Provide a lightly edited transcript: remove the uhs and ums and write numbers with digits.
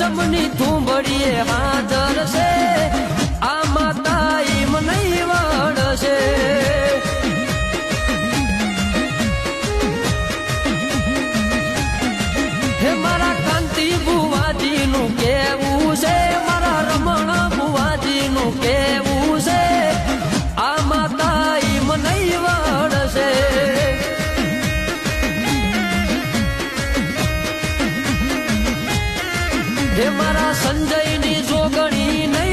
રેશમની થુંબડીએ હાજર છે આ માતા ઈમ નહીં વળશે હે મારા કાંતિ બુવાજીનું કેવું છે મારા રમણ બુવાજીનું કેવું છે આ માતા ઈમ નહીં વળશે હે મારા સંજયની જોગણી નહીં